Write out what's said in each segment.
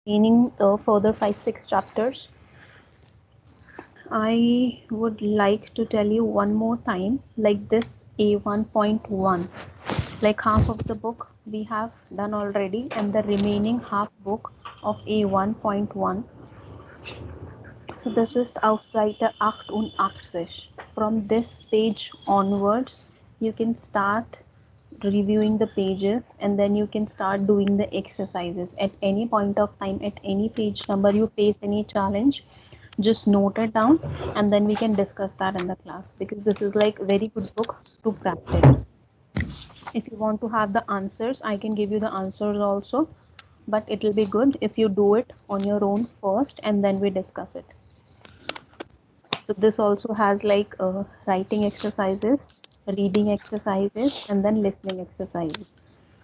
remaining further 5-6 chapters. I would like to tell you one more time, like this A1.1, like half of the book we have done already, and the remaining half book of A1.1. So this is auf Seite 88. From this page onwards, you can start reviewing the pages, and then you can start doing the exercises. At any point of time, at any page number you face any challenge, just note it down, and then we can discuss that in the class, because this is like very good book to practice. If you want to have the answers, I can give you the answers also, but it will be good if you do it on your own first and then we discuss it. So this also has like writing exercises, reading exercises, and then listening exercises.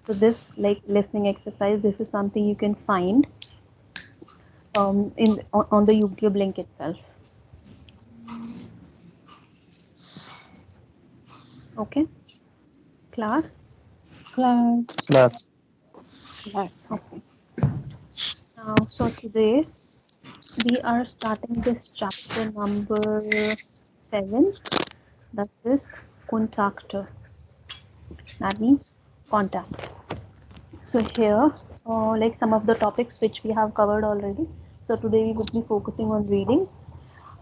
So this like listening exercise, this is something you can find on the YouTube link itself. Okay, class. Class. Okay. Now, so today we are starting this chapter number 7. That is Kontakte. That means contact. So here, like some of the topics which we have covered already. So today we would be focusing on reading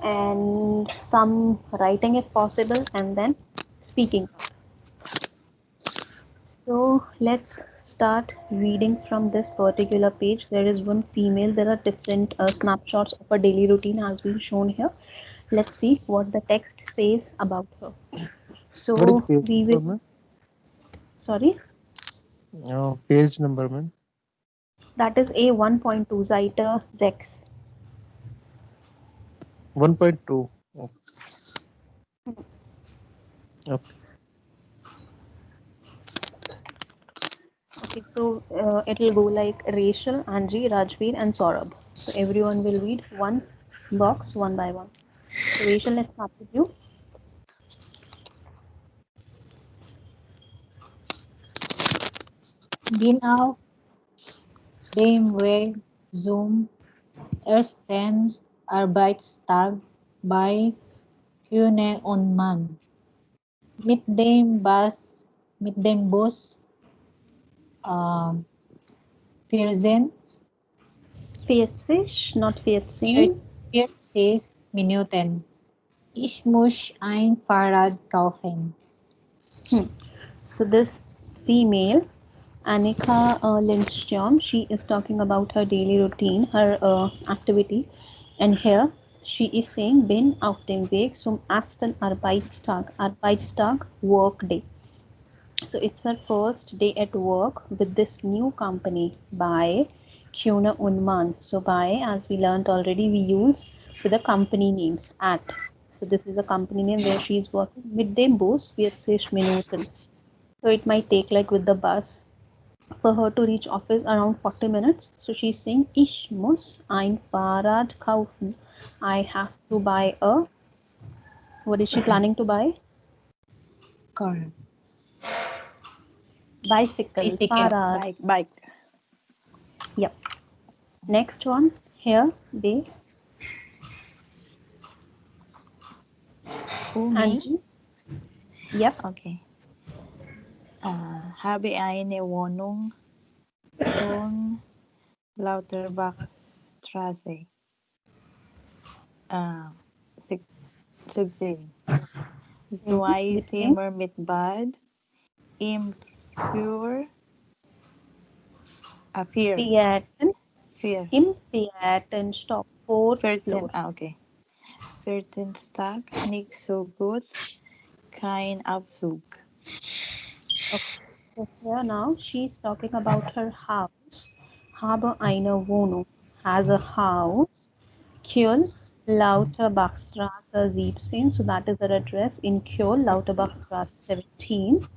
and some writing if possible, and then speaking. So let's start reading from this particular page. There is one female. There are different snapshots of her daily routine as being shown here. Let's see what the text says about her. So What is page we number, will. man? Sorry, Page number, man. that is a 1.2 Seite 6. 1.2. Okay. Okay, so it will go like Rachel, Angie, Rajveer, and Saurabh. So everyone will read one box one by one. So Rachel, let's start with you. Bin auf dem Weg zum ersten Arbeitstag bei Kühne und Mann. Mit dem Bus ähm, 14, 40, not 14. 40 Minuten. Ich muss ein Fahrrad kaufen. So this female, Annika Lindstrom, she is talking about her daily routine, her activity, and here she is saying, bin auf dem Weg zum ersten Arbeitstag. Arbeitstag, work day. So it's her first day at work with this new company by Kyuna Unman. So by, as we learned already, we use with the company names at. So this is a company name where she is working. Mit dem Bus 40 Minuten. So it might take like with the bus for her to reach office around 40 minutes. So she's saying, Ich muss ein Fahrrad kaufen. I have to buy a, what is she planning to buy? Car. Bicycle, Fahrrad. Bike. Yep. Next one, here, they, Me? Angie. Yep. Okay. Habe eine Wohnung von Lauterbachstraße. 17. Zwei Zimmer mit Bad im Vier. Im Viertenstock, 4th floor. Okay. 14. Tag, nicht so gut, kein Aufzug. Okay. So here now she's talking about her house. Habe eine Wohnung. Has a house. Köln, Lauterbachstraße 17. So that is her address in Köln, Lauterbachstraße 17.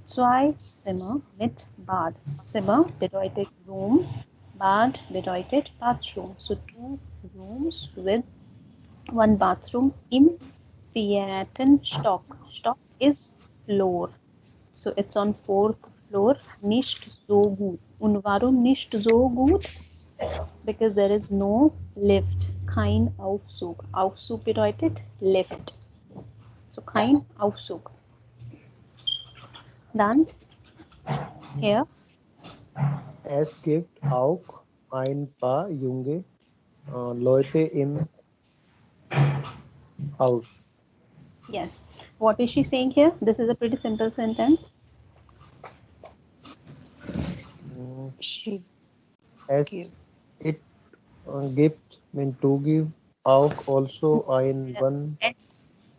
Zwei Zimmer mit Bad. Zimmer bedeutet Room. Bad bedeutet Bathroom. So 2 rooms with 1 bathroom im vierten Stock. Stock is floor. So it's on 4th floor. Nicht so gut. Und warum nicht so gut? because there is no lift. Kein Aufzug. Aufzug bedeutet Lift. So kein Aufzug. Dann here Es gibt auch ein paar junge Leute im Haus. yes. What is she saying here? This is a pretty simple sentence. Mm, She Es give. it gibt mean to give auch also ein one. S,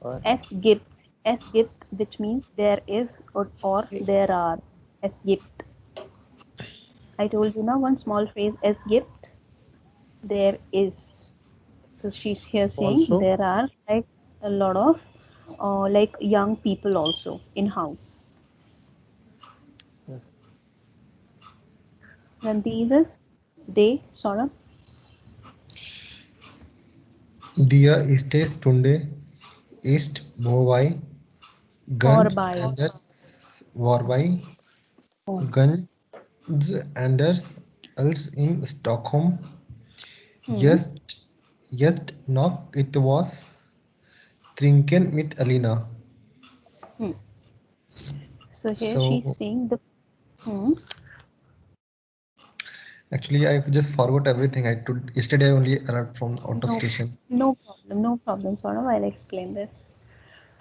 Uh, S gibt. S gibt, which means there is or there are. Es gibt. I told you now one small phrase. Es gibt. There is. So she's here saying also there are like a lot of like young people also in house. Then dieses, they, Saurabh. Dia iste Stunde ist vorbei. Or Ganz by. anders vorbei. Oh, Ganz anders als in Stockholm. Hmm. Jetzt noch etwas trinken mit Alina. Hmm. So here she's So saying the hmm. actually, I just forgot everything. I told yesterday I only arrived from out of No, station. no problem, Saurabh. I'll explain this.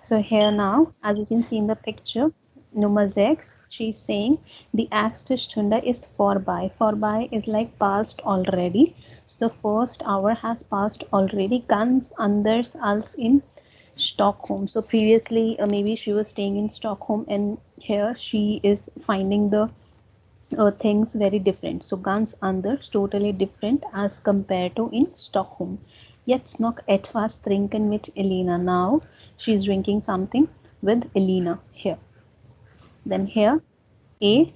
So here now, as you can see in the picture, Nummer 6, she's saying the erste Stunde ist vorbei. Vorbei is like past already. So the first hour has passed already. Ganz anders als in Stockholm. So previously, maybe she was staying in Stockholm, and here she is finding the things very different. So ganz anders, totally different as compared to in Stockholm. Jetzt noch etwas trinken mit Elena. Now she's drinking something with Elena here. Then here, A.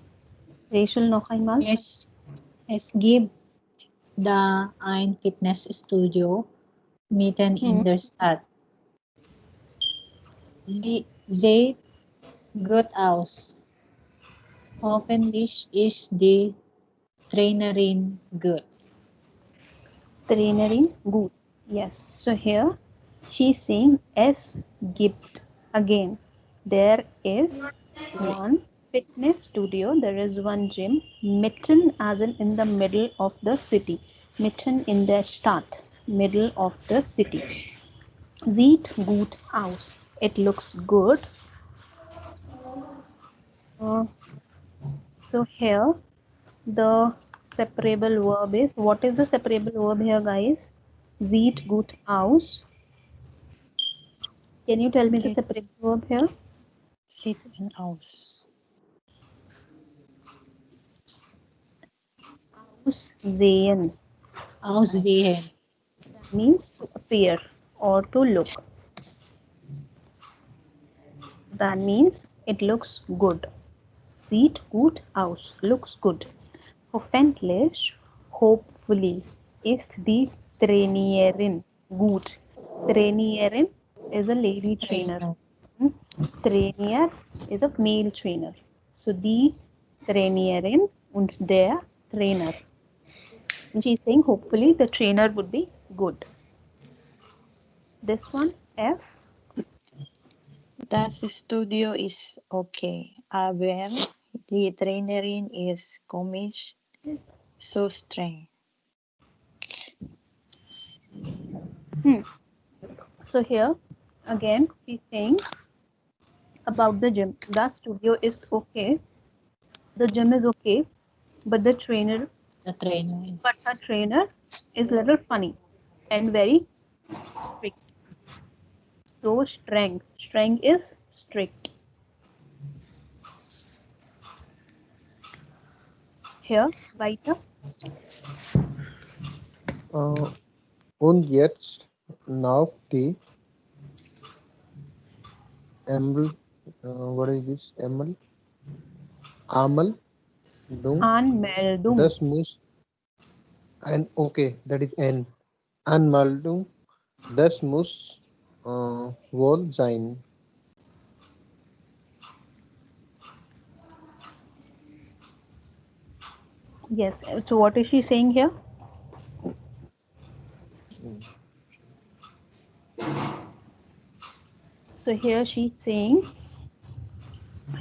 Rachel noch einmal. es gibt da ein Fitnessstudio mitten in der Stadt. Sie sieht gut aus. Hoffentlich ist die Trainerin gut. Trainerin gut. Yes. So here she's saying es gibt. Again, there is one fitness studio, there is one gym, mitten as in the middle of the city. Mitten in der Stadt, middle of the city. Sieht gut aus. It looks good. Uh, so here the separable verb is, what is the separable verb here, guys? Sieht gut aus. Can you tell me the Sieht, separable verb here? sieht man aus. Aussehen. Aussehen. That means to appear or to look. That means it looks good. Sieht gut aus. Looks good. Hoffentlich, hopefully, ist die Trainerin gut. Trainerin is a lady trainer. Trainer. Trainer is a male trainer. So die Trainerin und der Trainer. And she's saying hopefully the trainer would be good. This one, F. Das Studio ist okay, aber die Trainerin ist komisch, so streng. So here again she's saying about the gym. The studio is okay. The gym is okay, but The trainer her trainer is little funny and very strict. So streng. Streng is strict. Here, weiter. und jetzt noch die Emel. What is this? Amal. Anmeldung. Das muss ein okay. That is N. Anmeldung. Das muss wohl sein. Yes. So what is she saying here? So here she's saying,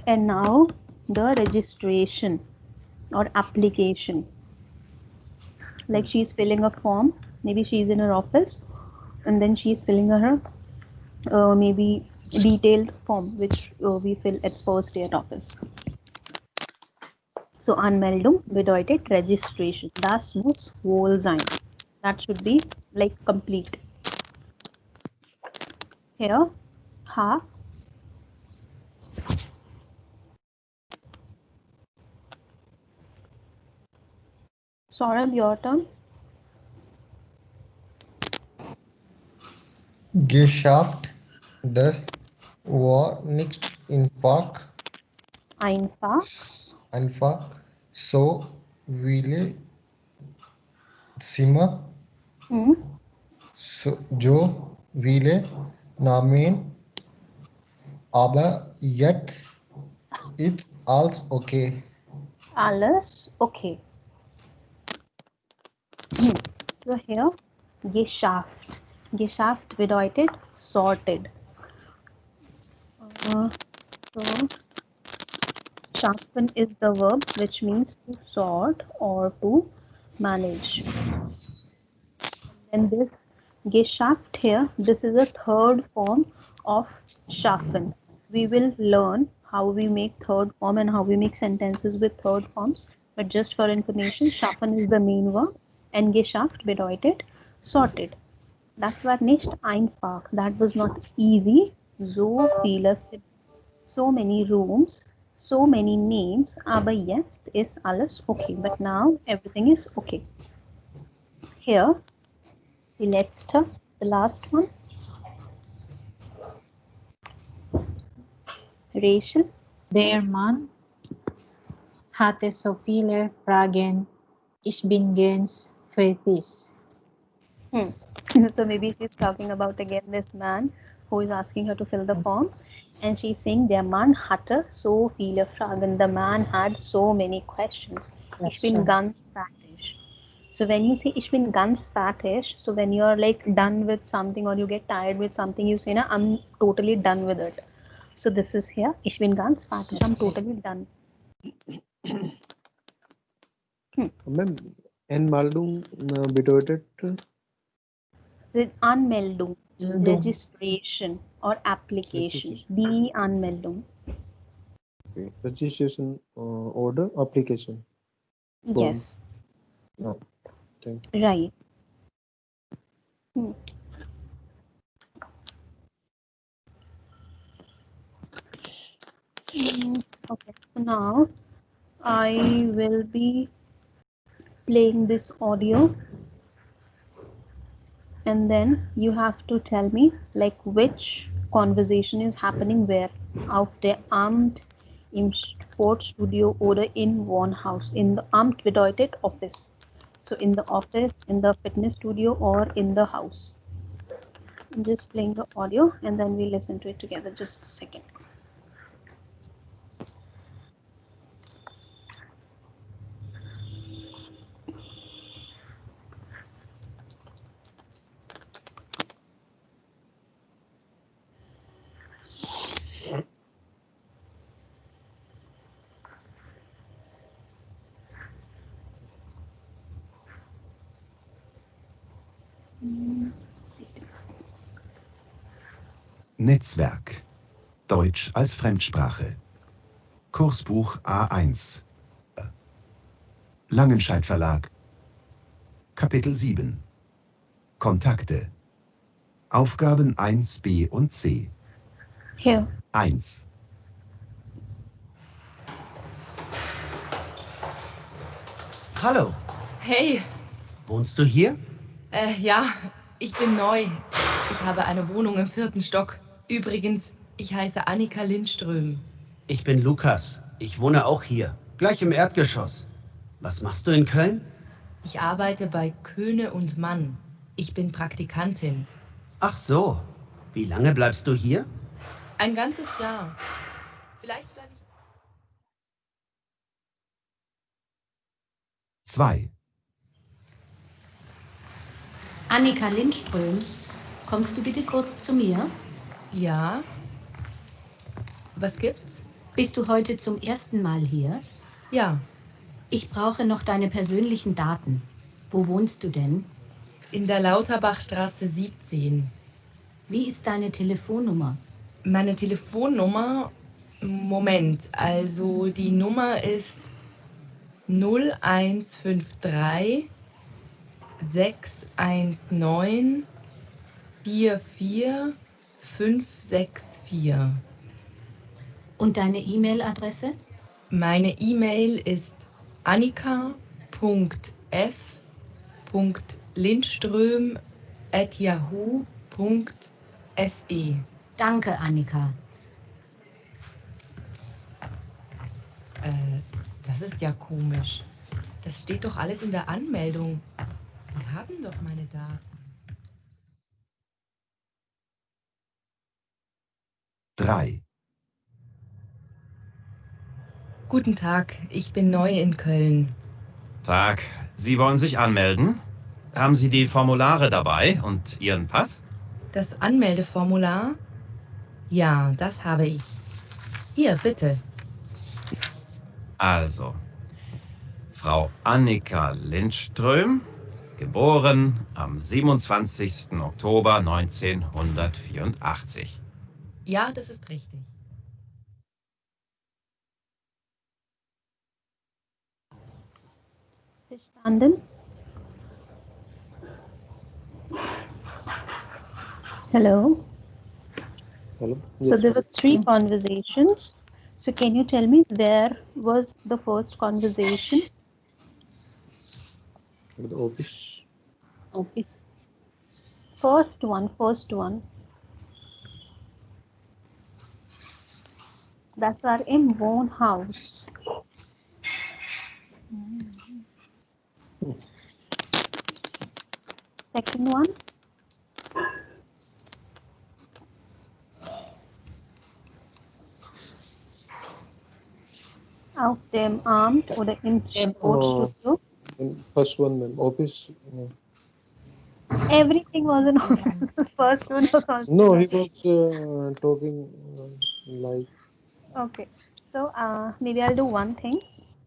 and now the registration or application. Like she's filling a form, maybe she's in her office, and then she's filling her maybe detailed form which we fill at first day at office. So Anmeldung bedeutet registration. Das muss wohl sein. That should be like complete. Here, ha. Saurabh, your turn. Geschafft. Das war nicht Einfach. einfach. So viele Zimmer. So viele Namen. Aber jetzt ist alles okay. Alles okay. So here, geschafft. Geschafft bedeutet sorted. So schaffen is the verb which means to sort or to manage. And this geschafft here, this is a third form of schaffen. We will learn how we make third form and how we make sentences with third forms. But just for information, schaffen is the main verb and geschafft bedeutet sorted. Das war nicht einfach. That was not easy. So viele, so many rooms, so many names. Aber jetzt ist alles okay. But now everything is okay. Here, the last one. Rachel. Der Mann hatte so viele Fragen. Ich bin ganz fertig. So maybe she's talking about again this man who is asking her to fill the form, and she's saying der Mann hatte so viele Fragen. The man had so many questions. Ich bin ganz fertig. So when you say ich bin ganz fertig, so when you're like done with something or you get tired with something, you say, na, I'm totally done with it. So this is here, ich bin ganz fertig, I'm totally done. Ma'am, Anmeldung bedeutet With Anmeldung, registration or application. Die Anmeldung. Okay. Registration order application. Yes. No. Thank you. Right. Okay, so now I will be playing this audio, and then you have to tell me like which conversation is happening where. Auf der Amt, im Sportstudio oder in Wohnhaus. In the Amt bedeutet office. So in the office, in the fitness studio, or in the house. I'm just playing the audio and then we listen to it together. Just a second. Netzwerk. Deutsch als Fremdsprache. Kursbuch A1. Langenscheidt Verlag. Kapitel 7. Kontakte. Aufgaben 1, B und C. Here. 1. Hallo. Hey, Wohnst du hier? ja, ich bin neu. Ich habe eine Wohnung im 4. Stock. Übrigens, ich heiße Annika Lindström. Ich bin Lukas. Ich wohne auch hier. Gleich im Erdgeschoss. Was machst du in Köln? Ich arbeite bei Köhne und Mann. Ich bin Praktikantin. Ach so. Wie lange bleibst du hier? Ein ganzes Jahr. Vielleicht bleibe ich... 2. Annika Lindström, kommst du bitte kurz zu mir? Ja, Was gibt's? Bist du heute zum ersten Mal hier? Ja, Ich brauche noch deine persönlichen Daten. Wo wohnst du denn? in der Lauterbachstraße 17. Wie ist deine Telefonnummer? Meine Telefonnummer, Moment, also die Nummer ist 0153 619 44564. Und deine E-Mail-Adresse? Meine E-Mail ist annika.f.lindström@yahoo.se. Danke, Annika. Das ist ja komisch. Das steht doch alles in der Anmeldung. Die haben doch meine Daten. 3. Guten Tag, ich bin neu in Köln. Tag, Sie wollen sich anmelden? Haben Sie die Formulare dabei und Ihren Pass? Das Anmeldeformular? Ja, das habe ich. Hier, bitte. Also, Frau Annika Lindström, geboren am 27. Oktober 1984. Ja, das ist richtig. Verstanden? Hello. Hello? So Yes, there were madam. 3 conversations. So can you tell me where was the first conversation? At the office. Office. First one. That are in Wohnhaus. Second one. Auf dem Amt oder im Sportstudio. And first one, ma'am. Office. Everything was in office. First one was also. No, he was talking like. Okay. So maybe I'll do one thing.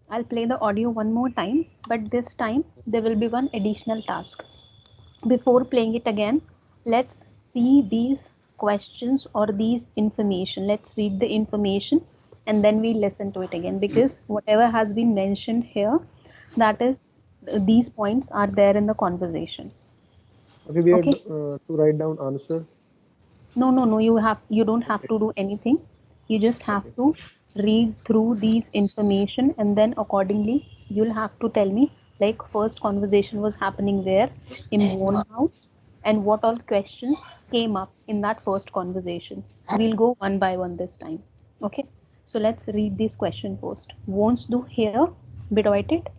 I'll play the audio one more time, but this time there will be one additional task. Before playing it again, let's see these questions or these information. Let's read the information and then we listen to it again, because whatever has been mentioned here, that is, these points are there in the conversation. Okay, we have to write down answer. No, you don't have to do anything. You just have to read through these information, and then accordingly you'll have to tell me, like, first conversation was happening where, in Wohnhaus, and what all questions came up in that first conversation. We'll go one by one this time. Okay, so let's read this question first. Wohnst du hier? Bedeutet?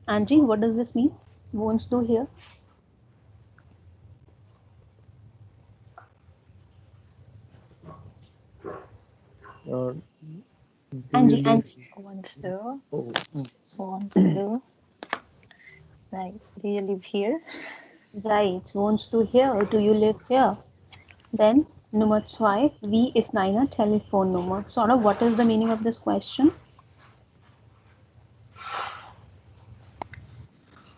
Angie, what does this mean? Wohnst du hier? Angie. Wants to. Oh. Wants to. Like, do you live here? Right. Wohnst du hier? Do you live here? Then Nummer 2, wie ist deine Telefonnummer? Sort of, what is the meaning of this question?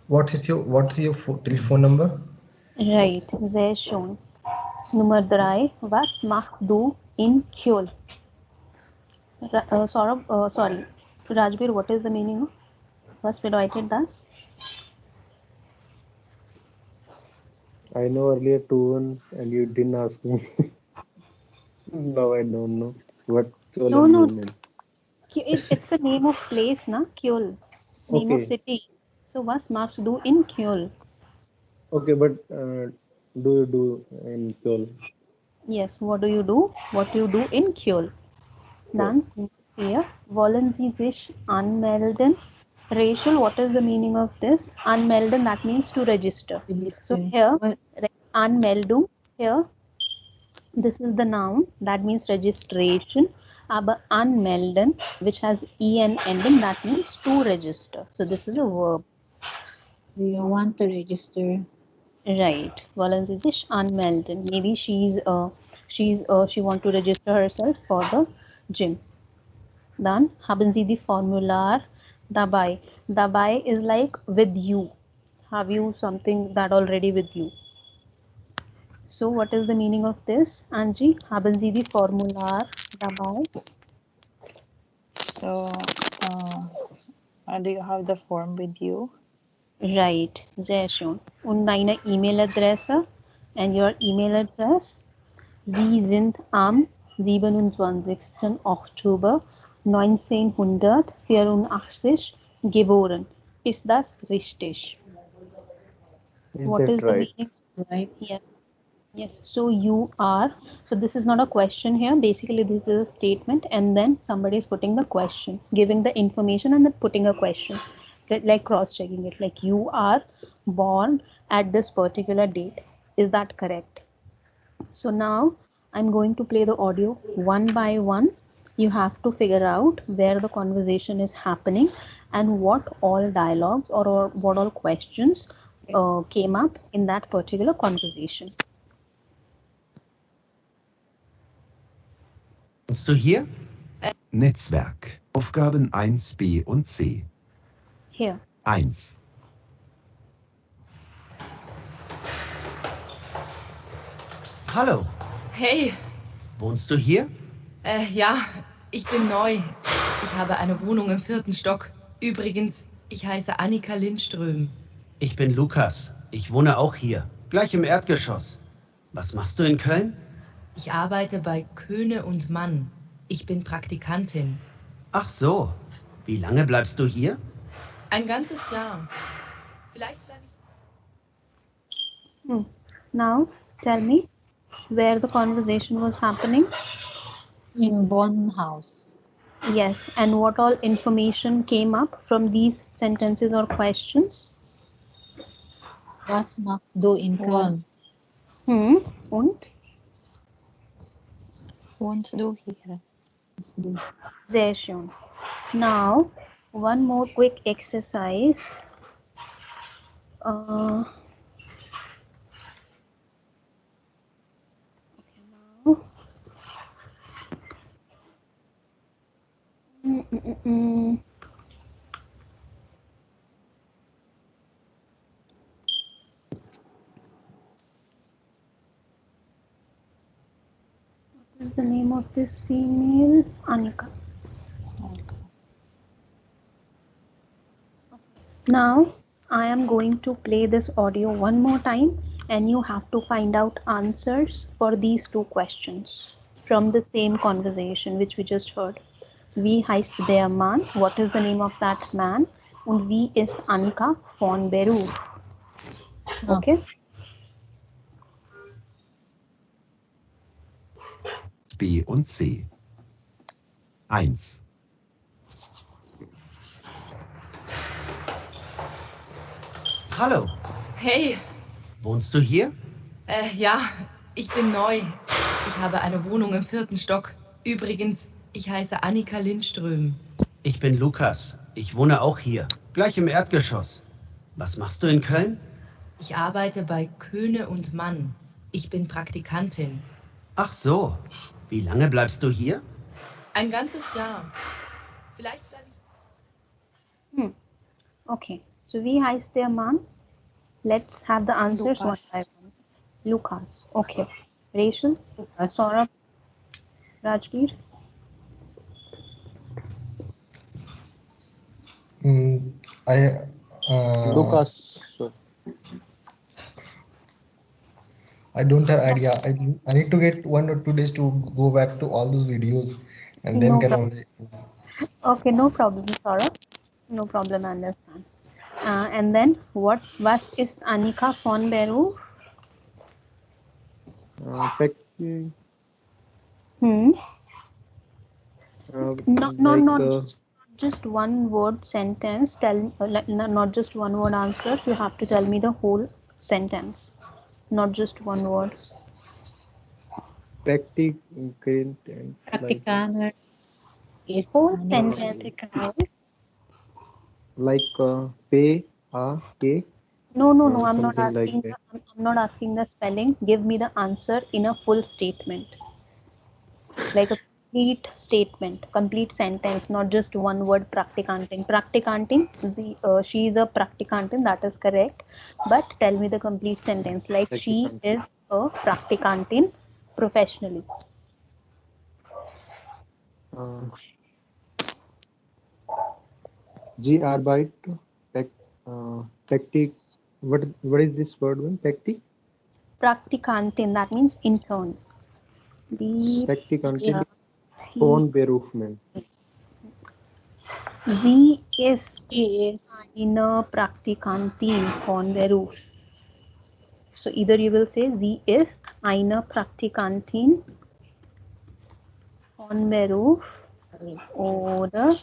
What is your telephone number? Right, sehr schön. Nummer 3, was machst du in Köln? Sorry, Rajbir, what is the meaning of? Was bedeutet das? I know earlier 2-1 and you didn't ask me. Now I don't know what Köln means. It's a name of place, na? Köln. Name of city. So was machst du in Köln? Okay, but do you do in Köln? Yes, what do you do? What do you do in Köln? Dann here, wollen Sie sich anmelden? Rachel, what is the meaning of this? Anmelden, that means to register. So here, Anmeldung, here, this is the noun, that means registration. Aber anmelden, which has en ending, that means to register. So this is a verb. Do you want to register? Right. Wollen Sie sich anmelden? Maybe she want to register herself for the gym. Dann haben Sie die Formular dabei. Dabei is like with you. Have you something that already with you? So what is the meaning of this, Angie? Haben Sie die Formular dabei? So, do you have the form with you? Right, sehr schön. Und deine E-Mail-Adresse and your email address? Sie sind am 27. Oktober 1984 geboren. Ist das richtig? Is What that is the right? meaning? Right. Yes. Yes. So you are. So this is not a question here. Basically, this is a statement, and then somebody is putting the question, giving the information, and then putting a question, like cross-checking it. Like you are born at this particular date. Is that correct? So now I'm going to play the audio one by one. You have to figure out where the conversation is happening and what all dialogues or what all questions came up in that particular conversation. Kommst du hier? Netzwerk. Aufgaben 1b und c. Here. 1. Hallo. Hey, Wohnst du hier? ja, ich bin neu. Ich habe eine Wohnung im 4. Stock. Übrigens, ich heiße Annika Lindström. Ich bin Lukas. Ich wohne auch hier. Gleich im Erdgeschoss. Was machst du in Köln? Ich arbeite bei Köhne und Mann. Ich bin Praktikantin. Ach so. Wie lange bleibst du hier? Ein ganzes Jahr. Vielleicht bleibe ich. Now tell me where the conversation was happening. In Bonn House. Yes, and what all information came up from these sentences or questions? Was machst du in Köln? Und? Wohnst du hier? Sehr schön. Now, one more quick exercise. Okay, now. What is the name of this female? Annika. Now, I am going to play this audio one more time and you have to find out answers for these two questions from the same conversation which we just heard. Wie heißt der Mann? What is the name of that man? Und wie ist Annika von Beruf? Okay? B und C. 1. Hallo. Hey, Wohnst du hier? ja, ich bin neu. Ich habe eine Wohnung im 4. Stock. Übrigens, ich heiße Annika Lindström. Ich bin Lukas. Ich wohne auch hier. Gleich im Erdgeschoss. Was machst du in Köln? Ich arbeite bei Köhne und Mann. Ich bin Praktikantin. Ach so. Wie lange bleibst du hier? Ein ganzes Jahr. Vielleicht bleibe ich. Okay. So wie heißt der Mann? Let's have the answers Lukas. one by one. Lukas. Okay. Rachel? Lukas. Saurabh? Rajveer? Lucas. I don't have idea. I need to get 1 or 2 days to go back to all those videos and then No can problem. only. Okay, no problem, Saurabh. No problem, I understand. And then was ist Annika von Beruf? Packing. Not just one word sentence. Not just one word answer. You have to tell me the whole sentence, not just one word. Practicant. Praktikaner is Whole Annika. sentence. Like pay, K. No. I'm not something like asking. that. I'm not asking the spelling. Give me the answer in a full statement, like a complete statement, complete sentence, not just one word. Praktikantin. Praktikantin. She is a praktikantin. That is correct. But tell me the complete sentence. Like she is a praktikantin professionally. Sie arbeitet Praktik. What is this word? Praktik. Praktikantin. That means intern. Praktikantin von Beruf में. Sie ist eine Praktikantin von Beruf. So either you will say sie ist eine Praktikantin von Beruf oder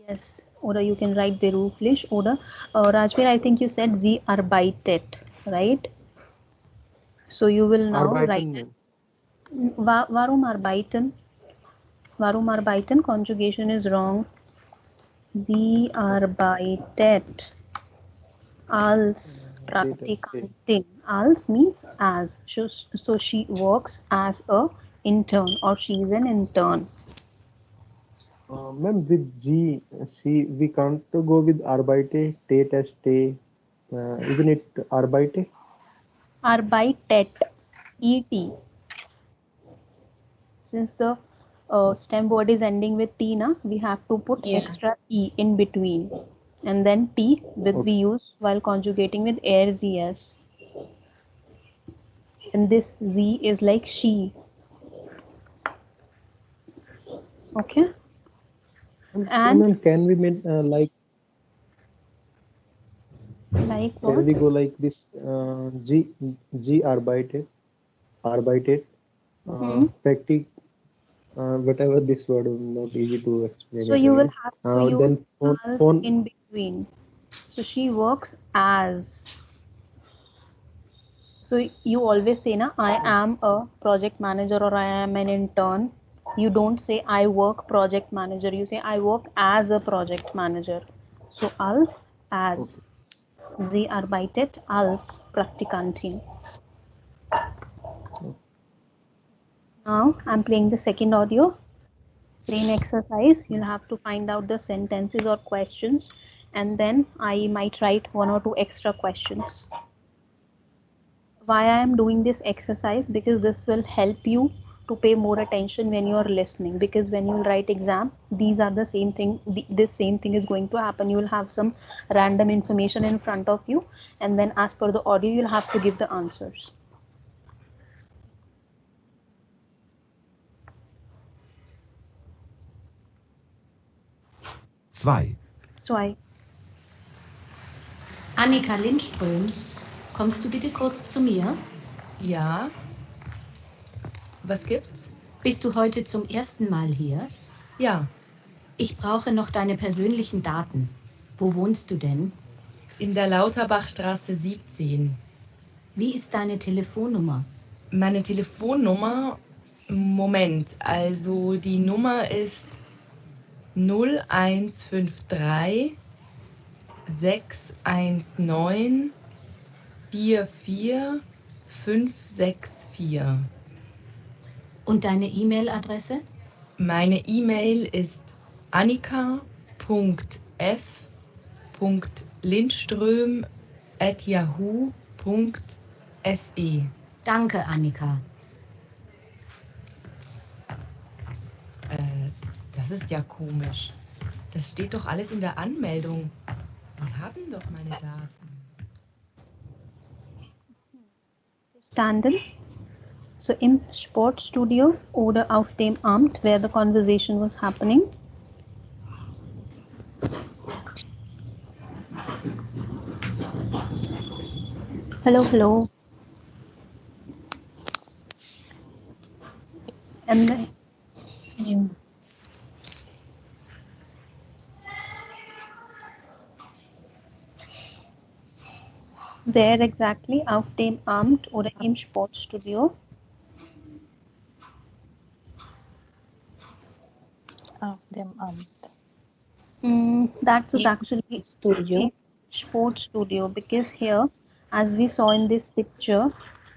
yes, oder you can write beruflich oder Rajveer, I think you said sie arbeitet, right? So you will now write. Warum arbeiten? Warum arbeiten? Conjugation is wrong. Sie arbeitet als Praktikantin. Als means as. So she works as a intern or she is an intern. Ma'am, with G, C, we can't go with arbeite, tet as stay. Isn't it arbeite? Arbeitet, et. Since the stem word is ending with T, na, we have to put extra E in between. And then T will be used while conjugating with er, zs. And this Z is like she. Okay? And can we make like what? Can we go like this? G arbeitet, Praktik, whatever this word is not easy to explain. So you will have to use then as in between. So she works as. So you always say, na, I am a project manager or I am an intern. You don't say I work project manager. You say I work as a project manager. So als, as. Sie arbeitet als Praktikantin. Now I'm playing the second audio. Same exercise. You'll have to find out the sentences or questions, and then I might write 1 or 2 extra questions. Why I am doing this exercise? Because this will help you to pay more attention when you are listening, because when you write exam, these are the same thing, this same thing is going to happen. You will have some random information in front of you, and then as per the audio you'll have to give the answers. Zwei. Annika Lindström, kommst du bitte kurz zu mir? Ja. Was gibt's? Bist du heute zum ersten Mal hier? Ja. Ich brauche noch deine persönlichen Daten. Wo wohnst du denn? In der Lauterbachstraße 17. Wie ist deine Telefonnummer? Meine Telefonnummer? Moment, also die Nummer ist 0153 619 44564. Und deine E-Mail-Adresse? Meine E-Mail ist annika.f.lindström@yahoo.se. Danke, Annika. Das ist ja komisch. Das steht doch alles in der Anmeldung. Die haben doch meine Daten. Verstanden? So im Sportstudio oder auf dem Amt, where the conversation was happening. Hello. And then where exactly? Auf dem Amt oder im Sportstudio? Auf dem Amt. That was actually a sports studio, because here, as we saw in this picture,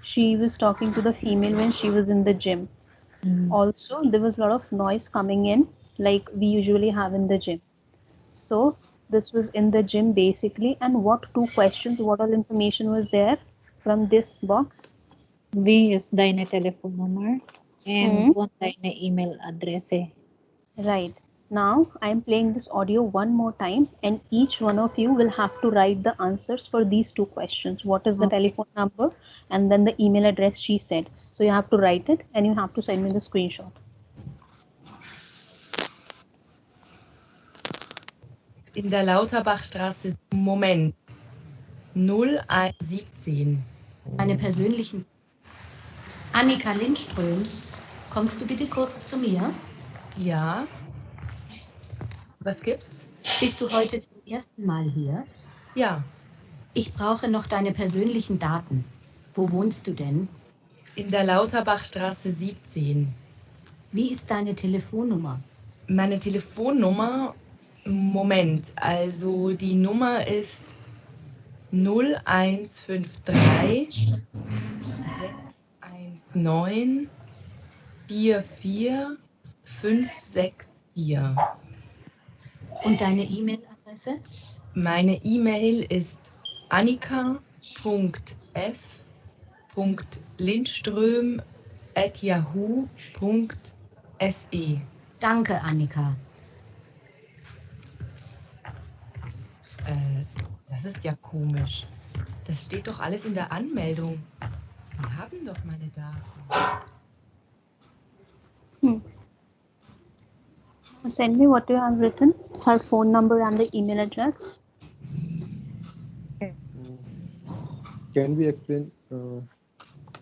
she was talking to the female when she was in the gym. Also, there was a lot of noise coming in, like we usually have in the gym. So this was in the gym basically. And what two questions, what all information was there from this box? Wie ist deine Telefonnummer? And Hmm. what deine E-Mail-Adresse? Right. Now I'm playing this audio one more time, and each one of you will have to write the answers for these two questions. What is the Okay. telephone number and then the email address she said. So you have to write it and you have to send me the screenshot. In der Lauterbachstraße. Moment. 0117. Meine persönlichen. Annika Lindström, kommst du bitte kurz zu mir? Ja. Was gibt's? Bist du heute zum ersten Mal hier? Ja. Ich brauche noch deine persönlichen Daten. Wo wohnst du denn? In der Lauterbachstraße 17. Wie ist deine Telefonnummer? Meine Telefonnummer. Moment, also die Nummer ist 0153 619 44564. Und deine E-Mail-Adresse? Meine E-Mail ist annika.f.lindström@yahoo.se. Danke, Annika. Das ist ja komisch. Das steht doch alles in der Anmeldung. Die haben doch meine Daten. Send me what you have written, her phone number and the email address. Can we explain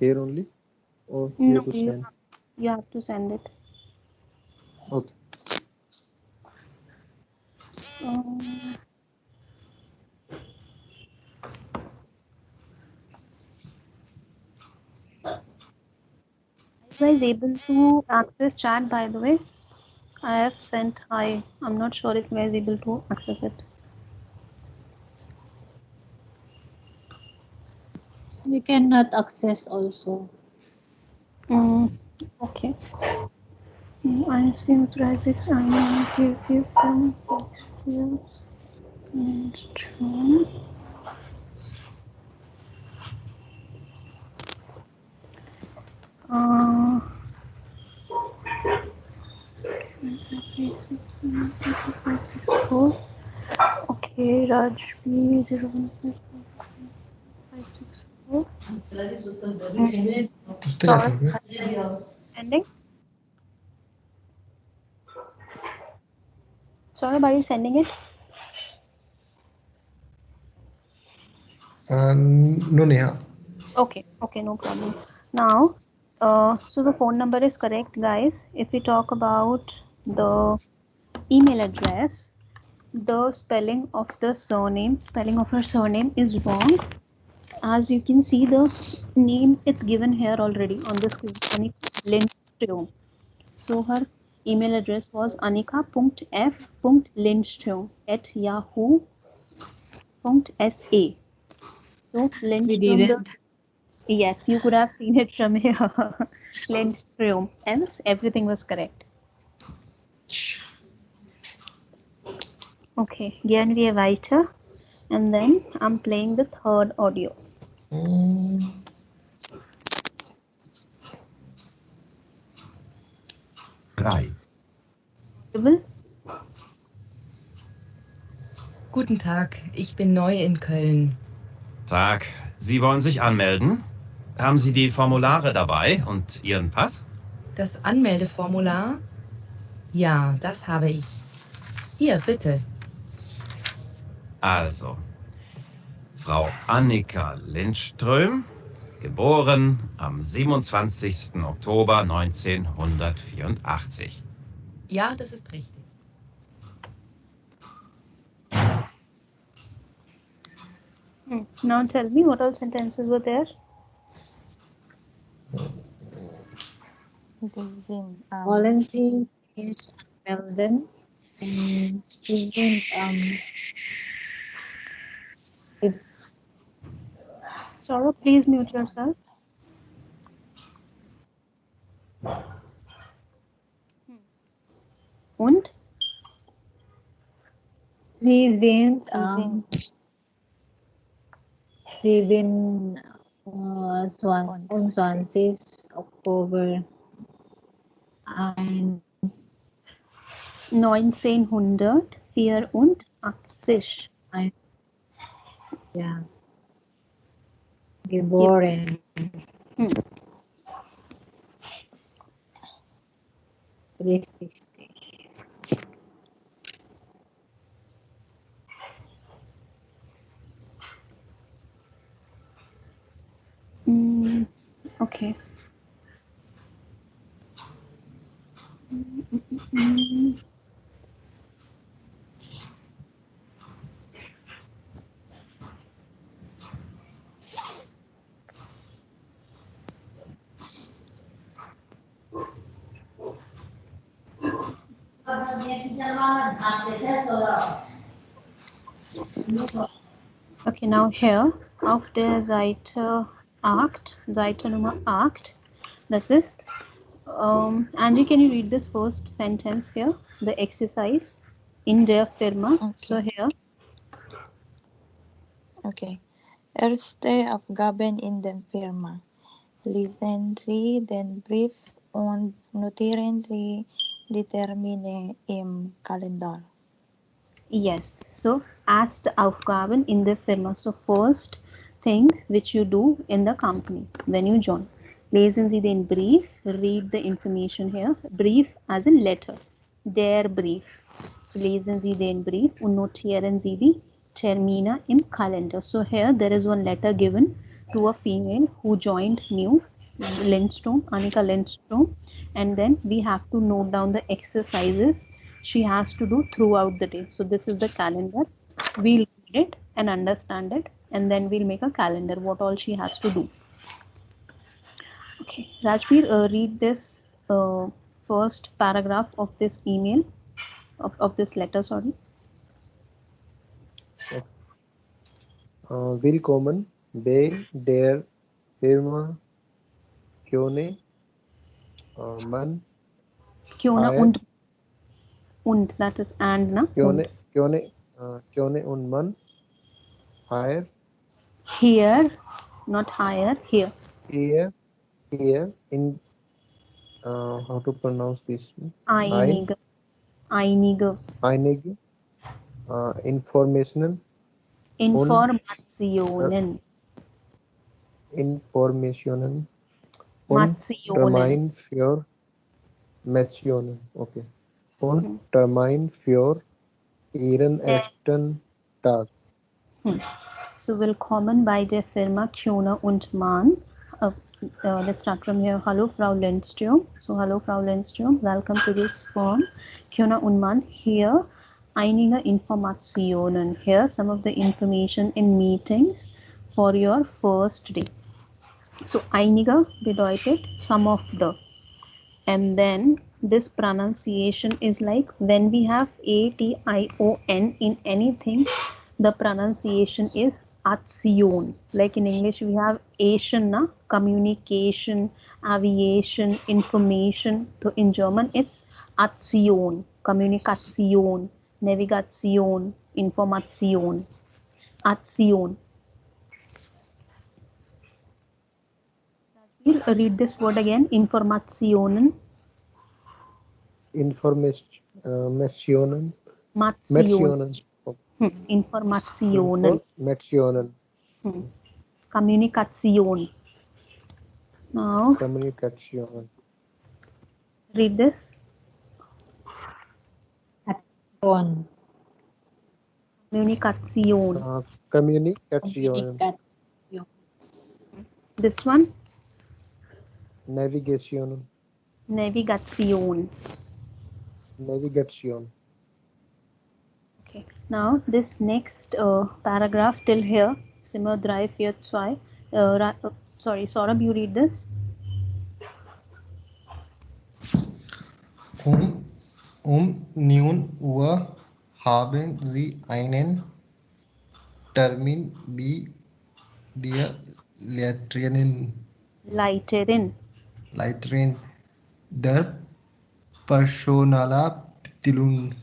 here only or here No, to send? you have to send it. Okay. Are you guys able to access chat, by the way? I have sent hi. I'm not sure if you guys able to access it. We cannot access also. Okay. I see Risix. I know you can strong. Okay, Raj B 0154. Ending. Saurabh, are you sending it? No, Neha. Okay, no problem. Now, so the phone number is correct, guys. If we talk about the email address, the spelling of her surname is wrong. As you can see, the name it's given here already on the screen, Anika Lindström. So her email address was anika.f.lindström@yahoo.sa. So Lindström, yes, you could have seen it from here. Lindström, else everything was correct. Okay, gehen wir weiter, and then I'm playing the third audio. Drei. Guten Tag, ich bin neu in Köln. Tag, Sie wollen sich anmelden? Haben Sie die Formulare dabei und Ihren Pass? Das Anmeldeformular? Ja, das habe ich. Hier, bitte. Also, Frau Annika Lindström, geboren am 27. Oktober 1984. Ja, das ist richtig. Now tell me what all sentences were there. Volunteers is melden and student Saurabh, please mute yourself. Und? Sie sind Sie sind 27 Oktober 1984. ja, geboren. Richtig. Okay. Okay, now here auf der Seite 8, Seite Nummer 8, das ist, Angie, can you read this first sentence here, the exercise in der Firma? Okay. So here. Okay. Erste Aufgaben in der Firma. Lesen Sie den Brief und notieren Sie die Termine im Kalender. Yes. So, erste Aufgaben in der Firma. So, first thing which you do in the company when you join. Lesen Sie den Brief, read the information here. Brief as in letter. Der Brief. So, lesen Sie den Brief und notieren Sie die Termine im Kalender. So, here there is one letter given to a female who joined new, Lindstrom, Annika Lindstrom, and then we have to note down the exercises she has to do throughout the day. So this is the calendar. We'll read it and understand it, and then we'll make a calendar what all she has to do. Okay, Rajveer, read this first paragraph of this email, of this letter, sorry. Willkommen bei der Firma Kyone Man Kyona Hire. und, that is and, na? Kyone und Man Hire. Here, not higher, here. Here in how to pronounce this? Einige. Informationen und Termin für Missionen. Okay. Und Termin für Ihren ersten Tag. So, willkommen bei der Firma Kyona und Mann. Let's start from here. Hello, Frau Lindström. So, hello, Frau Lindström. Welcome to this firm, Kyona und Mann. Here, einige Informationen. Here, some of the information in meetings for your first day. So, einige bedeutet some of the. And then this pronunciation is like when we have A-T-I-O-N in anything, the pronunciation is Action. Like in English, we have Asian, na? Communication, aviation, information. So in German, it's Action, Kommunikation, Navigation, Information, Action. We'll read this word again, Informationen. Informationen. Informationen. Kommunikation. Now, Kommunikation. Read this. Kommunikation. Kommunikation. This one? Navigation. Navigation. Navigation. Okay. Now this next paragraph till here. Simmer 3, 4, 2. Sorry, Saurabh, you read this. Neun Uhr haben Sie einen Termin bei der Leiterin. Der Personalabteilung.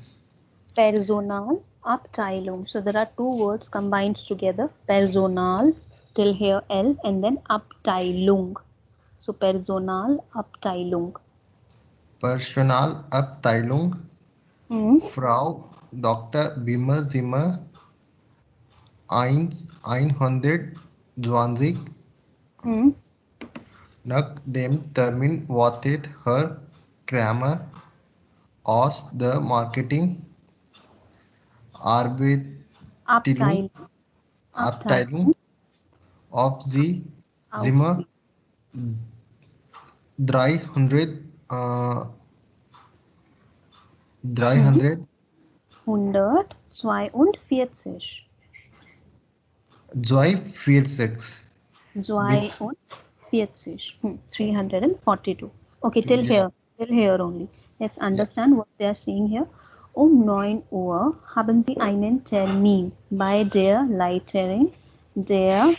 Personalabteilung. So there are two words combined together. Personal, till here L, and then Abteilung. So Personalabteilung. Personalabteilung. Frau Dr. Wimmer Zimmer 120 nach dem Termin wartet Herr Kramer aus der Marketing Abteilung ob sie Zimmer 300 342 246 342. Okay, till here only. Let's understand what they are saying here. Um 9 Uhr haben Sie einen Termin bei der Leiterin der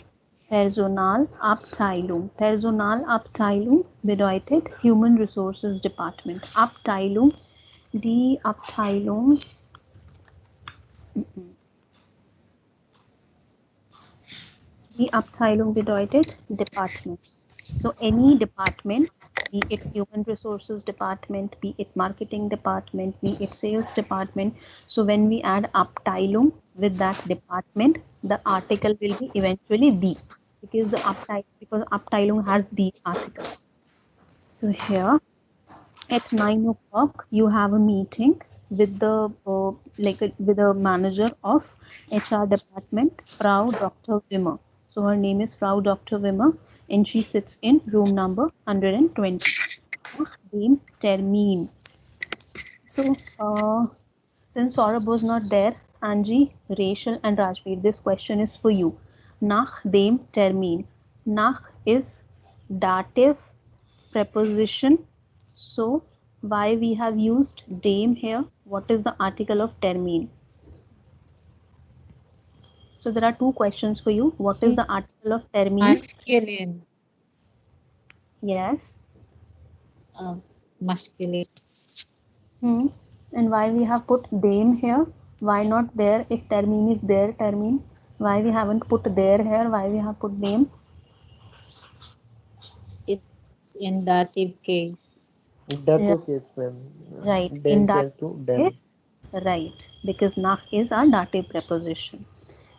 Personalabteilung. Personalabteilung bedeutet Human Resources Department. Abteilung, die Abteilung. Die Abteilung bedeutet Department. So any department, be it human resources department, be it marketing department, be it sales department. So when we add Abteilung with that department, the article will be eventually the, because Abteilung has the article. So here at 9 o'clock you have a meeting with the with the manager of HR department, Frau Dr. Wimmer. So her name is Frau Dr. Wimmer and she sits in room number 120. Nach dem Termin. So since Saurabh was not there, Anji, Rachel and Rajveer, this question is for you. Nach dem Termin. Nach is dative preposition. So why we have used dem here? What is the article of termin? So there are two questions for you. What is the article of termin? Masculine. Yes. Masculine. And why we have put dem here? Why not there? If termin is there, termin. Why we haven't put there here? Why we have put dem? It's in dative case. Dative case, ma'am. Right. In dative to dem. Right. Because nach is our dative preposition.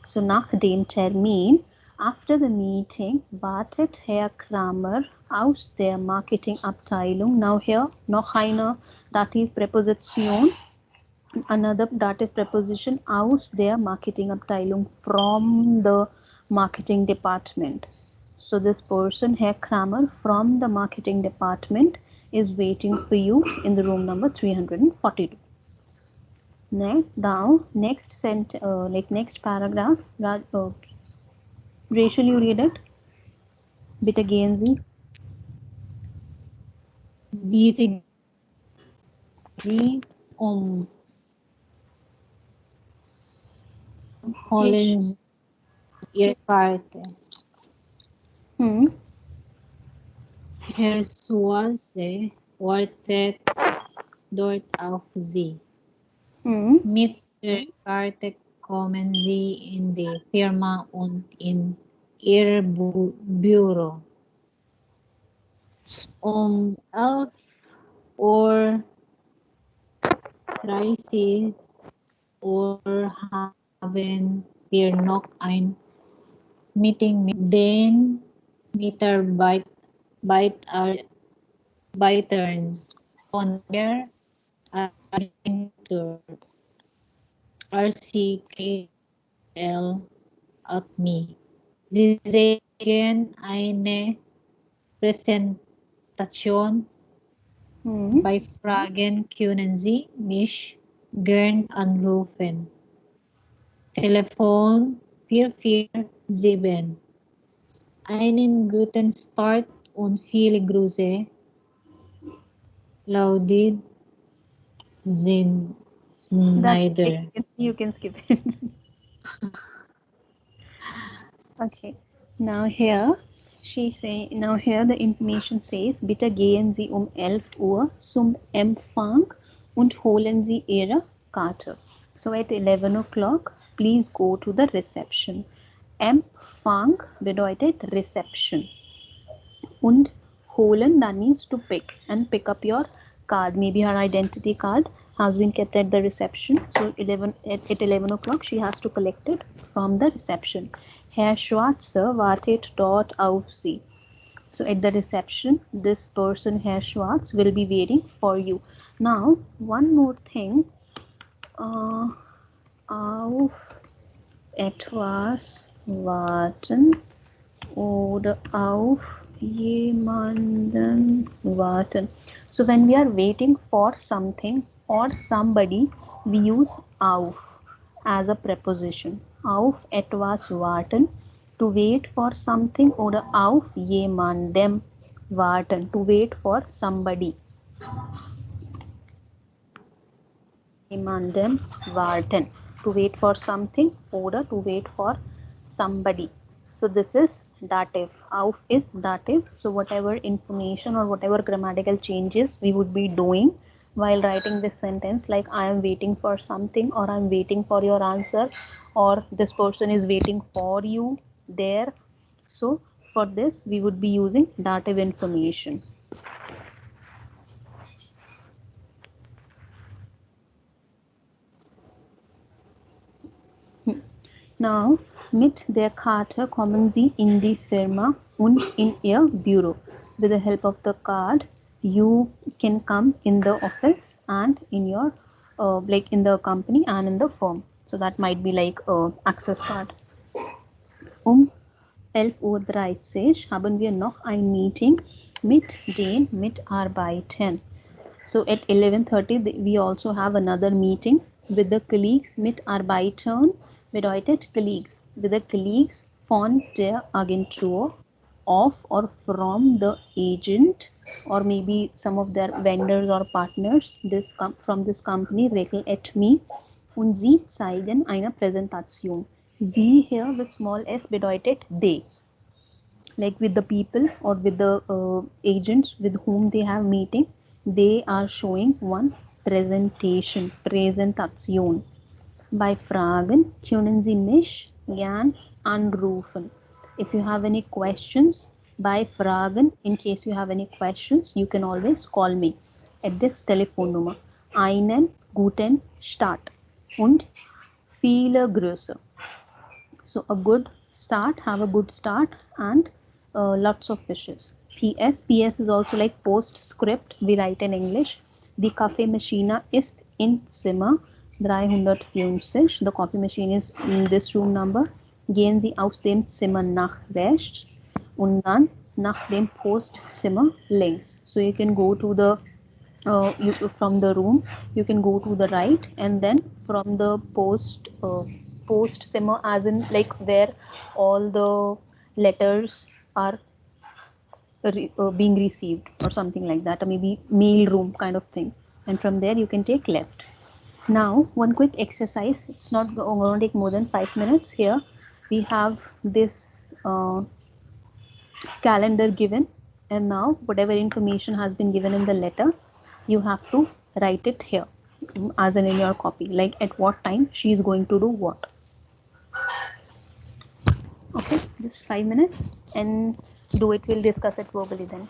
So nach dem Termin, after the meeting, wartet Herr Kramer aus der Marketingabteilung. Now here, noch eine dative preposition, another dative preposition, aus der Marketingabteilung, from the marketing department. So this person, Herr Kramer, from the marketing department, is waiting for you in the room number 342. Now, next paragraph. Rachel, you read it. Bitte gehen Sie. Bitte holen Sie Ihre Karte. Herr Suarze wartet dort auf Sie. Mit der Karte kommen Sie in die Firma und in Ihr Büro. Um 11:30 Uhr haben wir noch ein Meeting mit den Mitarbeitern von der Agentur RCKL ACME. Sie sehen eine Präsentation. Bei Fragen können Sie mich gern anrufen. Telefon 447. Einen guten Start und viele Grüße. Laudit Schneider. You can skip it. Okay. Now here, She say now here the information says bitte gehen Sie um 11 Uhr zum Empfang und holen Sie Ihre Karte. So at 11 o'clock, please go to the reception. Empfang bedeutet reception. Und holen, that means to pick, and pick up your card. Maybe her identity card has been kept at the reception. So at 11 o'clock, she has to collect it from the reception. Herr Schwarzer wartet dort auf Sie. So at the reception, this person, Herr Schwarz, will be waiting for you. Now, one more thing. Auf etwas warten oder auf jemanden warten. So when we are waiting for something or somebody, we use auf as a preposition. Auf etwas warten, to wait for something, oder auf jemandem warten, to wait for somebody. Jemandem warten, to wait for something, oder to wait for somebody. So this is dative. Auf is dative. So whatever information or whatever grammatical changes we would be doing while writing this sentence, like I am waiting for something, or I am waiting for your answer, or this person is waiting for you there. So for this we would be using dative information. Now, mit der Karte kommen Sie in die Firma und in Ihr Büro. With the help of the card, you can come in the office and in your, like in the company and in the firm. So that might be like access card. 11:30 Uhr haben wir noch ein Meeting mit den Mitarbeitern. So at 11:30 we also have another meeting with the colleagues. Mitarbeitern bedeutet colleagues. With the colleagues von der Agentur, of or from the agent, or maybe some of their vendors or partners from this company, Rekel et me. Und sie zeigen eine Präsentation. Sie here with small s bedeutet they. Like with the people or with the agents with whom they have meeting, they are showing one presentation, Präsentation. Bei Fragen können Sie mich gern anrufen. If you have any questions, bei Fragen, in case you have any questions, you can always call me at this telephone number. Einen guten Start und viele Grüße. So a good start, have a good start, and lots of wishes. PS is also like postscript, we write in English. Die Kaffeemaschine ist in Zimmer 364. The coffee machine is in this room number. Gehen Sie aus dem Zimmer nach rechts und dann nach dem Postzimmer links. So you can go to the from the room, you can go to the right, and then from the post zimmer, as in like where all the letters are being received or something like that, or maybe mail room kind of thing, and from there you can take left. Now one quick exercise, it's not going to take more than 5 minutes. Here we have this calendar given, and now whatever information has been given in the letter, you have to write it here as in your copy, like at what time she is going to do what. Okay, just 5 minutes and do it. We'll discuss it verbally then.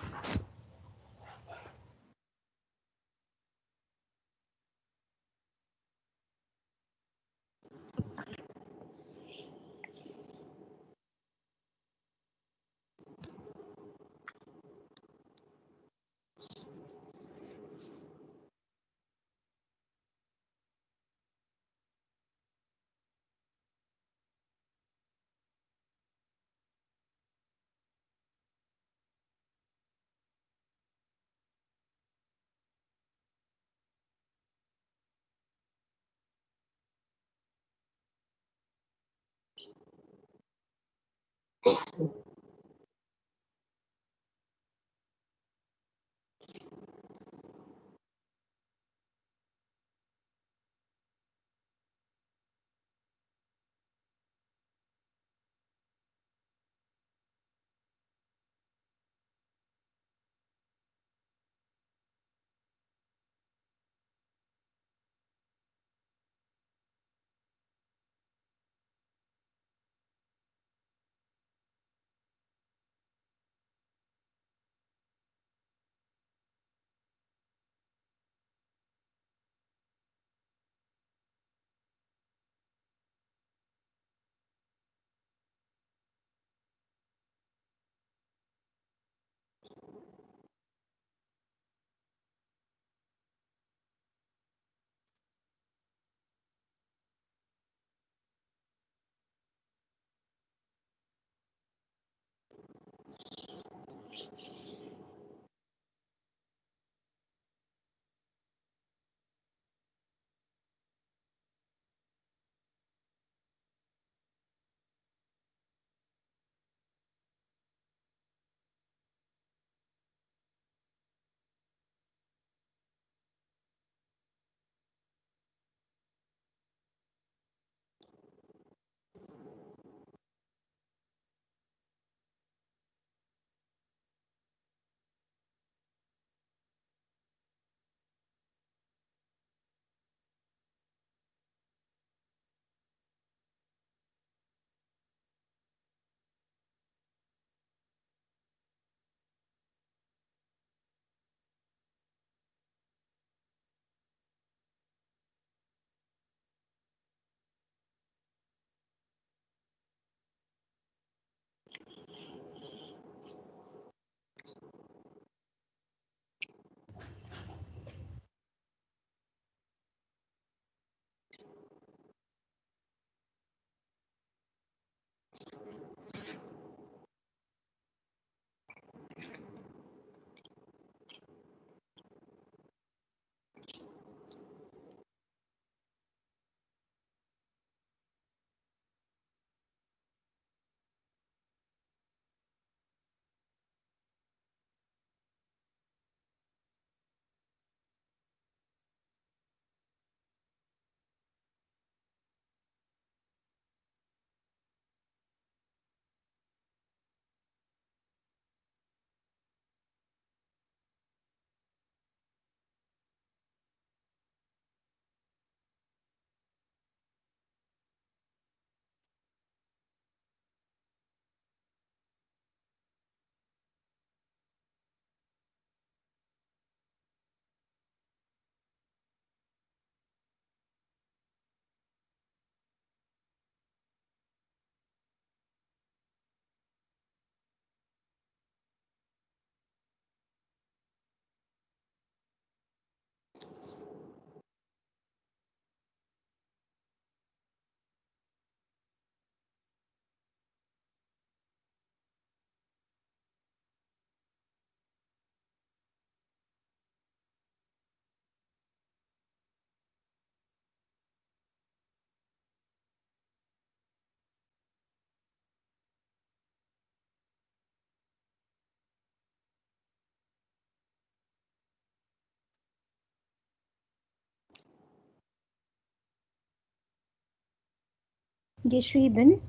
geschrieben.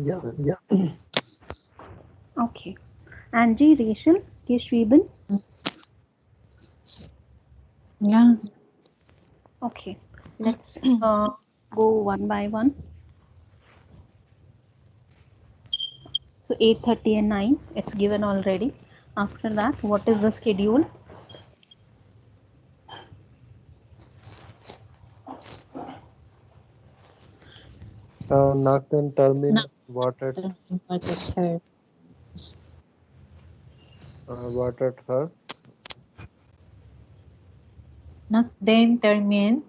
Yeah. Okay. Angie, Rachel, geschrieben. Yeah. Okay. Let's go one by one. So 8:30 and 9, it's given already. After that, what is the schedule? Nach den Termin wartet her. Nach dem Termin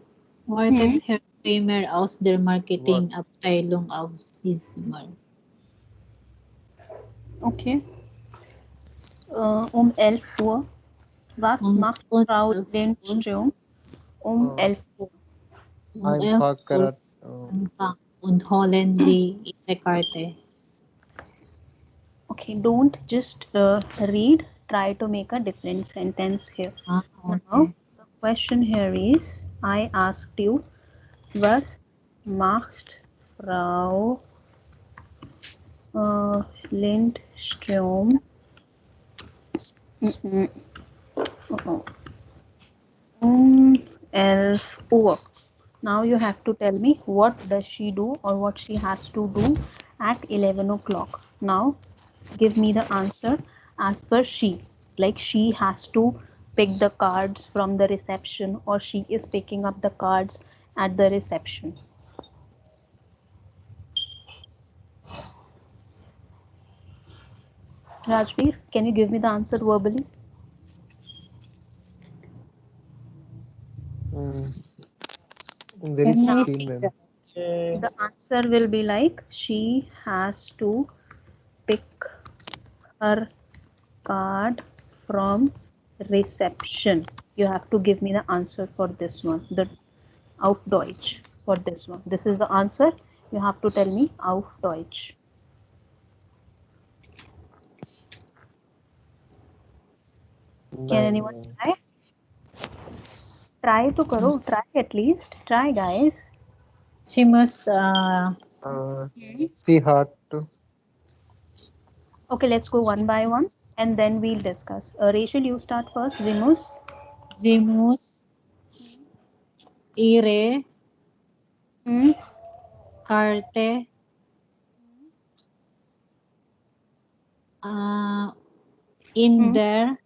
wartet Herr Kramer aus der Marketingabteilung auf Zimmer. Okay. 11 Uhr. Was macht Frau Lindström 11 Uhr? Einfacher. Und holen Sie Ihre Karte. Okay, don't just read, try to make a different sentence here. Okay. Now, the question here is, I asked you, was macht Frau Lindström 11 Uhr? Now you have to tell me what does she do or what she has to do at 11 o'clock. Now give me the answer as per she. Like she has to pick the cards from the reception or she is picking up the cards at the reception. Rajveer, can you give me the answer verbally? There is C, ma'am. The answer will be like she has to pick her card from reception. You have to give me the answer for this one, the auf Deutsch for this one. This is the answer. You have to tell me auf Deutsch. Can anyone try? Try to karo. Try at least. Try, guys. She must she had to. Okay, let's go one by one and then we'll discuss. Rachel, you start first. Sie muss ihre Karte in der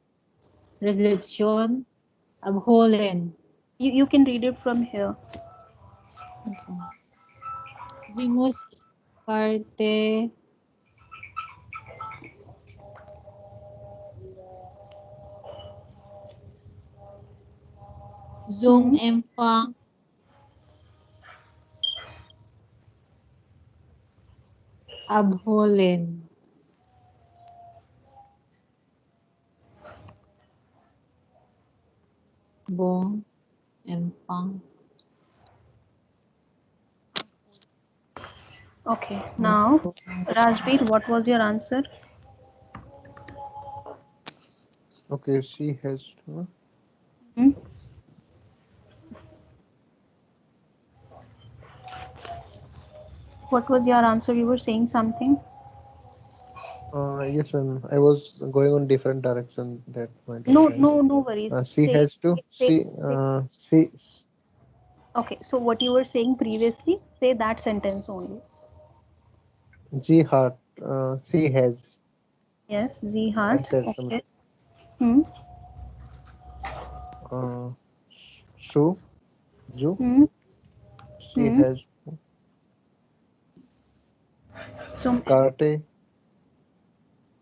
Rezeption abholen. You can read it from here. Okay. Sie muss Karte zum Empfang abholen. Bon Empfang. Okay, now Rajveer, what was your answer? Okay, she has to. What was your answer? You were saying something. Yes, ma'am. I was going on different direction that point. No worries. She has to. She. Okay, so what you were saying previously, say that sentence only. She had. She has. Yes, sie hat. Okay. Shu. Ju. She has. Karte.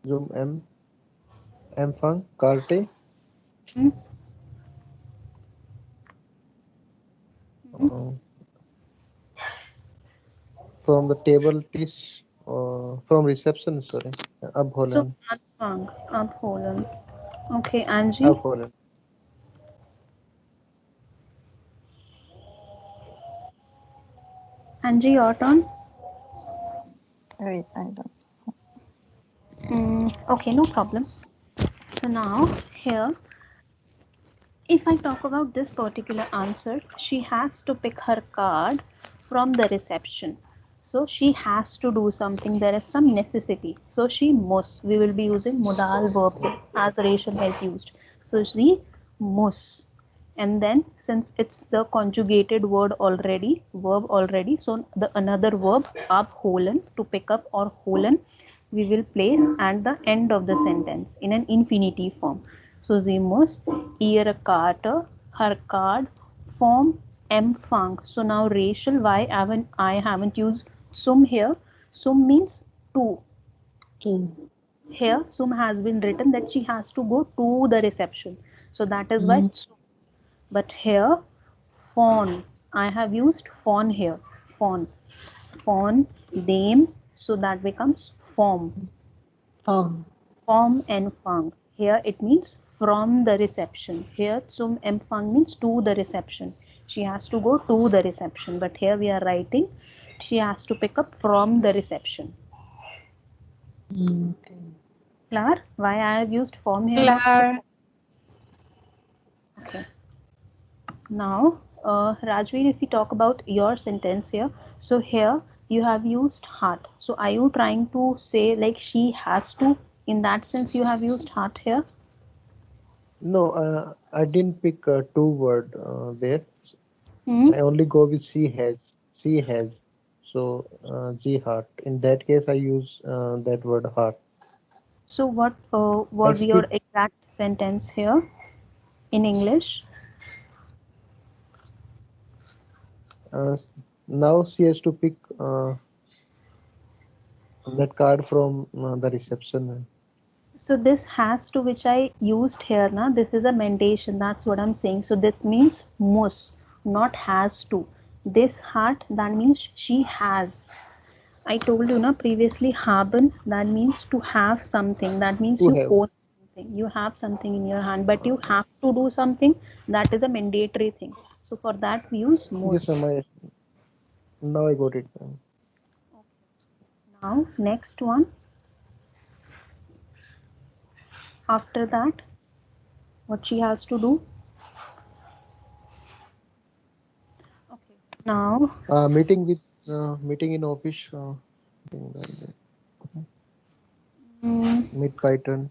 Zum Empfang. Karte. From the table dish from reception, sorry. Abholen. So abholen. Okay, Angie. Abholen. Angie, your turn. Wait, I don't. Okay, no problem. So now here, if I talk about this particular answer, she has to pick her card from the reception. So she has to do something. There is some necessity. So she must. We will be using modal verb here, as Rachel has used. So she must. And then since it's the conjugated word already, verb already, so the another verb abholen, to pick up, or holen, we will place at the end of the sentence in an infinitive form. So sie muss ihre Karte, her card, vom Empfang. So now Rachel, why I haven't used zum here? Zum means to. Here zum has been written that she has to go to the reception. So that is why zum. But here von, I have used von here. Von dem, so that becomes form. From Empfang. Here it means from the reception. Here zum Empfang means to the reception. She has to go to the reception. But here we are writing she has to pick up from the reception. Okay. Clear? Why I have used form here? Clear. Okay. Now, Rajveer, if we talk about your sentence here, so here you have used heart. So are you trying to say like she has to? In that sense, you have used heart here? No, I didn't pick two word there. Hmm? I only go with she has. She has. So she heart. In that case, I use that word heart. So what I was your skip. exact sentence here in English? Now she has to pick that card from the reception. So this has to, which I used here, na, this is a mentation. That's what I'm saying. So this means muss, not has to. This heart, that means she has. I told you na previously, haben, that means to have something. That means To you have. own something. You have something in your hand, but you have to do something. That is a mandatory thing. So for that we use Yes, muss. now I got it. Now next one. After that, what she has to do? Okay. Now. Meeting in office. Meet Python.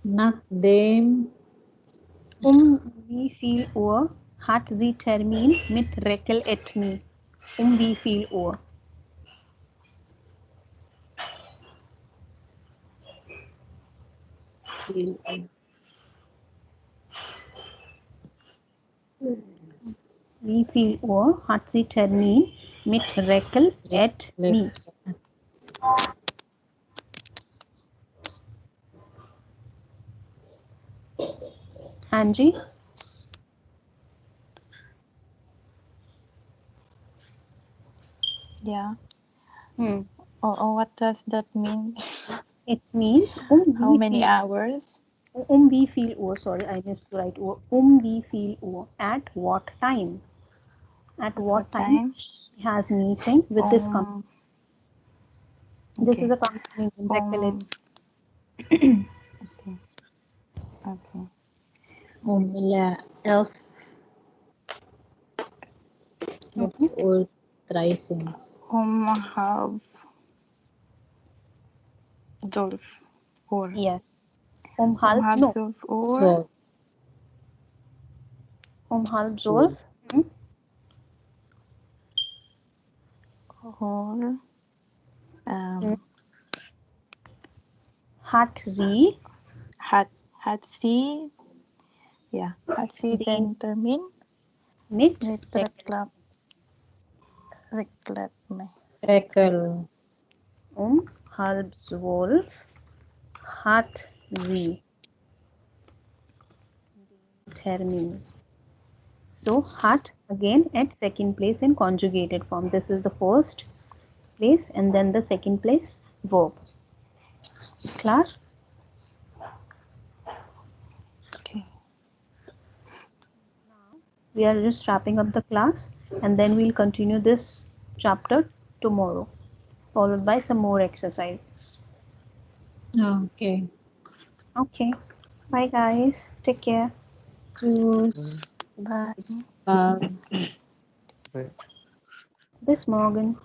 Nachdem Wie viel Uhr hat sie Termin mit Raquel et me? Wie viel Uhr? Wie viel Uhr hat sie Termin mit Raquel et me? Angie? Yeah. Oh, what does that mean? It means How wie many viel hours? wie viel Uhr, sorry, I missed to write wie viel Uhr, at what time? At what time she has meeting with this company? This is a company name, Raquel et Okay. Okay. la 11:13. Halb 12 Uhr. Yes. Halb no. 12 Uhr. So, Halb 12. Uhr. Hat sie den Termin mit Raquel. Halb 12 hat sie den Termin. So hat again at second place in conjugated form. This is the first place and then the second place verb. Clear? Okay. we are just wrapping up the class, and then we'll continue this chapter tomorrow, followed by some more exercises. Okay. Okay. Bye, guys. Take care. Tschüss. Bye. Bye. Bye. Bis morgen.